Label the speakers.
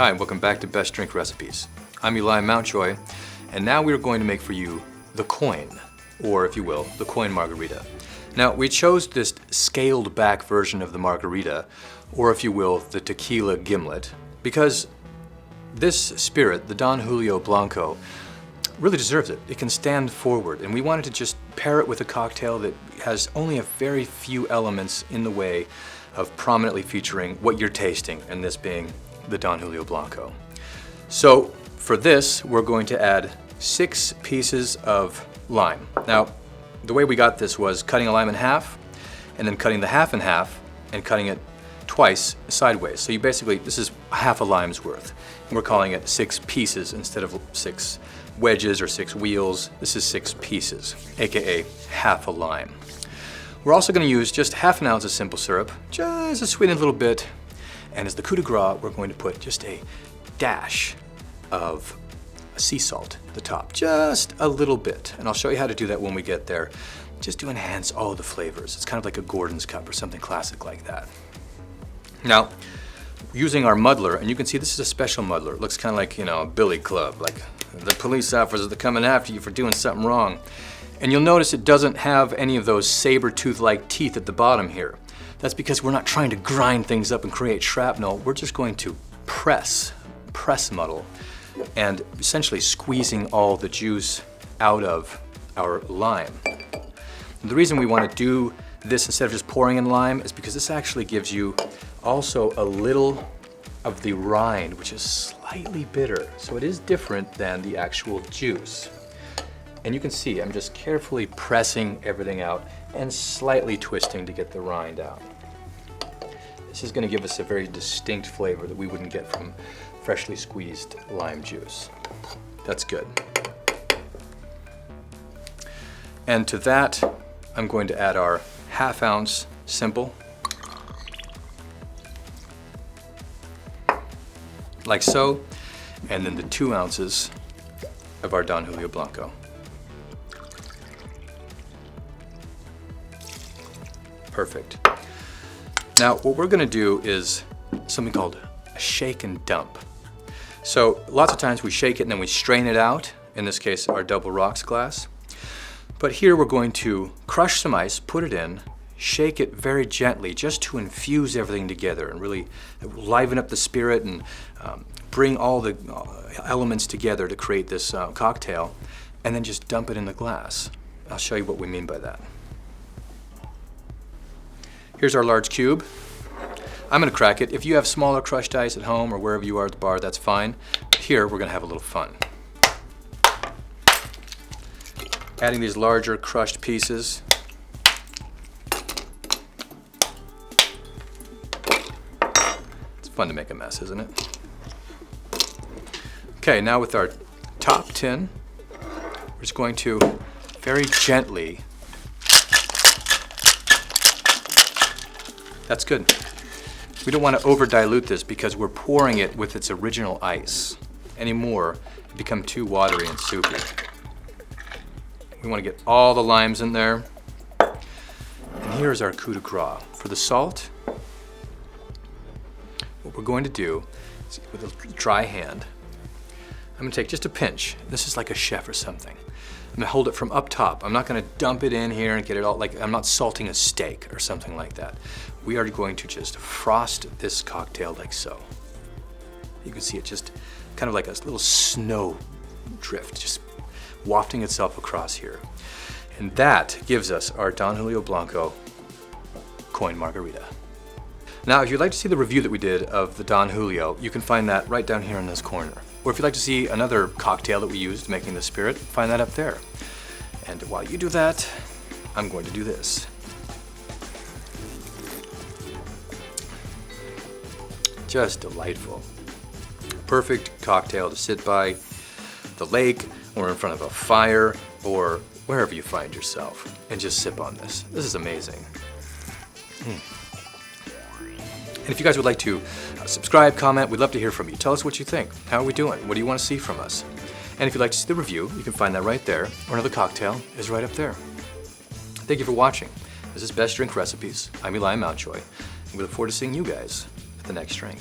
Speaker 1: Hi, and welcome back to Best Drink Recipes. I'm Eli Mountjoy, and now we're going to make for you the Coin, or if you will, the Coin Margarita. Now, we chose this scaled back version of the Margarita, or if you will, the Tequila Gimlet, because this spirit, the Don Julio Blanco, really deserves it. It can stand forward, and we wanted to just pair it with a cocktail that has only a very few elements in the way of prominently featuring what you're tasting, and this being the Don Julio Blanco. So for this, we're going to add 6 pieces of lime. Now, the way we got this was cutting a lime in half, and then cutting the half in half, and cutting it twice sideways. So you basically, this is half a lime's worth. And we're calling it 6 pieces instead of 6 wedges or 6 wheels. This is 6 pieces, AKA half a lime. We're also going to use just half an ounce of simple syrup, just to sweeten it a little bit. And as the coup de grace, we're going to put just a dash of sea salt at the top, just a little bit. And I'll show you how to do that when we get there, just to enhance all the flavors. It's kind of like a Gordon's cup or something classic like that. Now, using our muddler, and you can see this is a special muddler. It looks kind of like, a billy club, like the police officers are coming after you for doing something wrong. And you'll notice it doesn't have any of those saber-tooth-like teeth at the bottom here. That's because we're not trying to grind things up and create shrapnel. We're just going to press muddle, and essentially squeezing all the juice out of our lime. And the reason we want to do this instead of just pouring in lime is because this actually gives you also a little of the rind, which is slightly bitter. So it is different than the actual juice. And you can see I'm just carefully pressing everything out and slightly twisting to get the rind out. This is going to give us a very distinct flavor that we wouldn't get from freshly squeezed lime juice. That's good. And to that, I'm going to add our half ounce simple, like so, and then the 2 ounces of our Don Julio Blanco. Perfect. Now, what we're gonna do is something called a shake and dump. So lots of times we shake it and then we strain it out, in this case, our double rocks glass. But here we're going to crush some ice, put it in, shake it very gently just to infuse everything together and really liven up the spirit and bring all the elements together to create this cocktail, and then just dump it in the glass. I'll show you what we mean by that. Here's our large cube. I'm gonna crack it. If you have smaller crushed ice at home or wherever you are at the bar, that's fine. Here, we're gonna have a little fun. Adding these larger crushed pieces. It's fun to make a mess, isn't it? Okay, now with our top tin, we're just going to very gently. That's good. We don't want to over dilute this because we're pouring it with its original ice. Any more, it becomes too watery and soupy. We want to get all the limes in there. And here's our coup de grace. For the salt, what we're going to do is with a dry hand, I'm going to take just a pinch. This is like a chef or something. I'm gonna hold it from up top. I'm not gonna dump it in here and get it all, like I'm not salting a steak or something like that. We are going to just frost this cocktail like so. You can see it just kind of like a little snow drift, just wafting itself across here. And that gives us our Don Julio Blanco Coin Margarita. Now, if you'd like to see the review that we did of the Don Julio, you can find that right down here in this corner. Or if you'd like to see another cocktail that we used making the spirit, find that up there. And while you do that, I'm going to do this. Just delightful. Perfect cocktail to sit by the lake or in front of a fire or wherever you find yourself and just sip on this. This is amazing. And if you guys would like to subscribe, comment, we'd love to hear from you. Tell us what you think. How are we doing? What do you want to see from us? And if you'd like to see the review, you can find that right there, or another cocktail is right up there. Thank you for watching. This is Best Drink Recipes. I'm Eli Mountjoy, and we look forward to seeing you guys at the next drink.